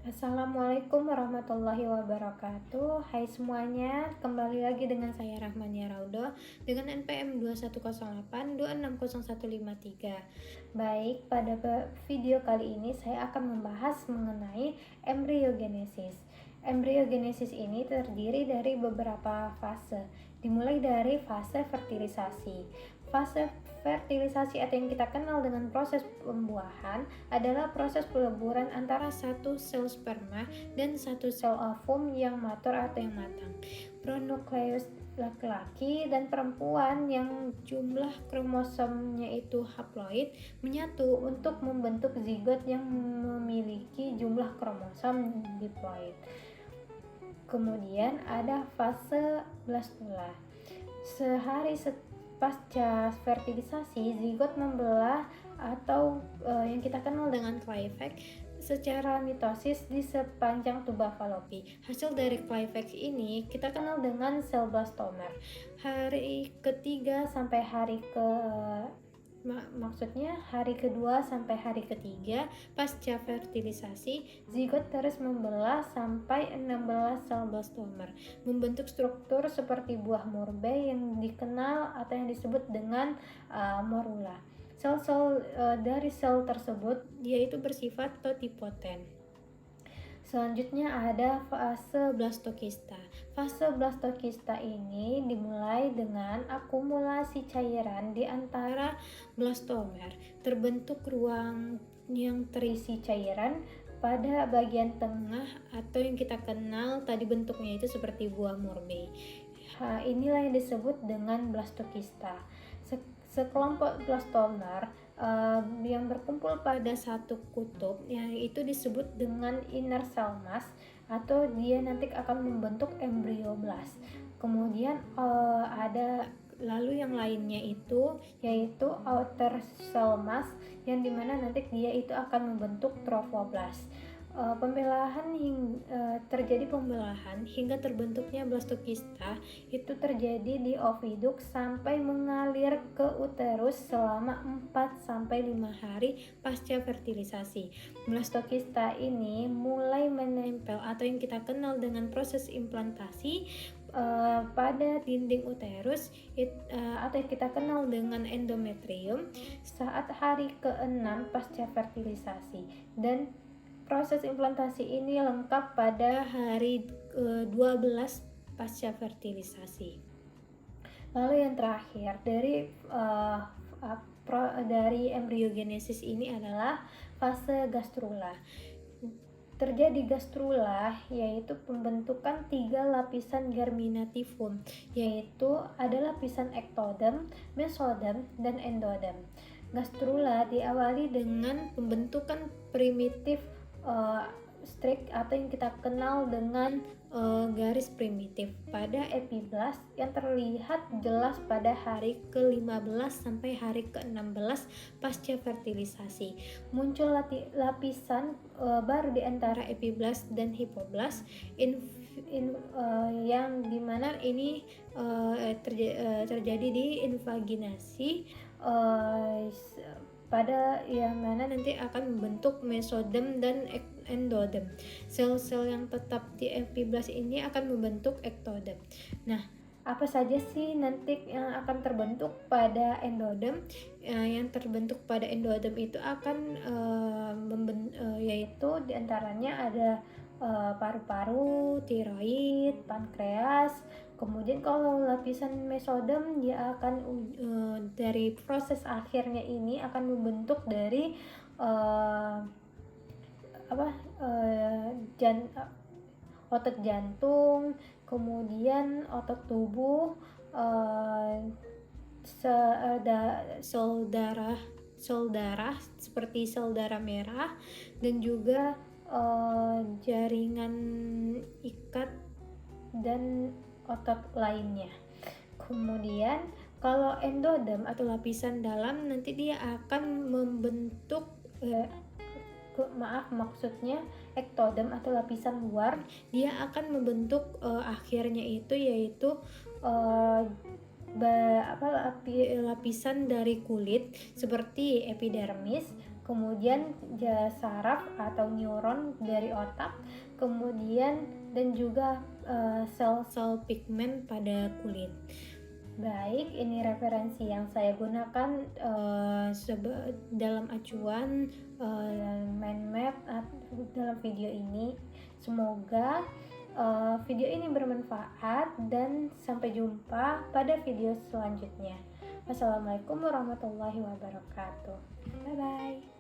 Assalamualaikum warahmatullahi wabarakatuh. Hai semuanya, kembali lagi dengan saya Rahmania Raudo dengan NPM 2108260153. Baik, pada video kali ini saya akan membahas mengenai embriogenesis. Embriogenesis ini terdiri dari beberapa fase, dimulai dari fase fertilisasi. Fase fertilisasi atau yang kita kenal dengan proses pembuahan adalah proses peleburan antara satu sel sperma dan satu sel ovum yang matur atau yang matang. Pronukleus laki-laki dan perempuan yang jumlah kromosomnya itu haploid menyatu untuk membentuk zigot yang memiliki jumlah kromosom diploid. Kemudian ada fase blastula. Sehari pasca fertilisasi, zigot membelah atau yang kita kenal dengan Clyvax secara mitosis di sepanjang tuba Fallopi. Hasil dari Clyvax ini kita kenal dengan sel blastomer. Hari ketiga sampai hari maksudnya hari kedua sampai hari ketiga pasca fertilisasi, zigot terus membelah sampai 16 sel blastomer, membentuk struktur seperti buah murbei yang dikenal atau yang disebut dengan morula. Sel-sel dari sel tersebut yaitu bersifat totipotent. Selanjutnya ada fase blastokista. Fase blastokista ini dimulai dengan akumulasi cairan di antara blastomer. Terbentuk ruang yang terisi cairan pada bagian tengah atau yang kita kenal tadi bentuknya itu seperti buah murbei. Inilah yang disebut dengan blastokista. Sekelompok blastomer yang berkumpul pada satu kutub yang itu disebut dengan inner cell mass atau dia nanti akan membentuk embryoblast. Kemudian ada lalu yang lainnya itu yaitu outer cell mass yang dimana nanti dia itu akan membentuk trophoblast. Terjadi pembelahan hingga terbentuknya blastokista itu terjadi di oviduk sampai mengalir ke uterus selama 4-5 hari pasca fertilisasi. Blastokista ini mulai menempel atau yang kita kenal dengan proses implantasi pada dinding uterus atau yang kita kenal dengan endometrium saat hari ke-6 pasca fertilisasi, dan proses implantasi ini lengkap pada hari 12 pasca fertilisasi. Lalu yang terakhir dari embriogenesis ini adalah fase gastrula. Terjadi gastrula yaitu pembentukan 3 lapisan germinativum, yaitu ada lapisan ektodem, mesodem, dan endodem. Gastrula diawali dengan pembentukan primitif strik atau yang kita kenal dengan garis primitif pada epiblast yang terlihat jelas pada hari ke-15 sampai hari ke-16 pasca fertilisasi. Muncul lapisan baru di antara epiblast dan hipoblast yang dimana ini terjadi di invaginasi pada yang mana nanti akan membentuk mesodem dan endodem. Sel-sel yang tetap di epiblast ini akan membentuk ektodem. Nah, apa saja sih nanti yang akan terbentuk pada endodem? Yang terbentuk pada endodem itu akan yaitu diantaranya ada paru-paru, tiroid, pankreas. Kemudian kalau lapisan mesodem dia akan dari proses akhirnya ini akan membentuk dari otot jantung, kemudian otot tubuh, sel darah seperti sel darah merah, dan juga jaringan ikat dan otot lainnya. Kemudian kalau endodem atau lapisan dalam nanti dia akan membentuk ektodem atau lapisan luar, dia akan membentuk akhirnya itu yaitu lapisan dari kulit seperti epidermis, kemudian saraf atau neuron dari otak, kemudian dan juga sel-sel pigmen pada kulit. Baik, ini referensi yang saya gunakan dalam acuan mind map dalam video ini. Semoga video ini bermanfaat dan sampai jumpa pada video selanjutnya. Wassalamualaikum warahmatullahi wabarakatuh. Bye bye.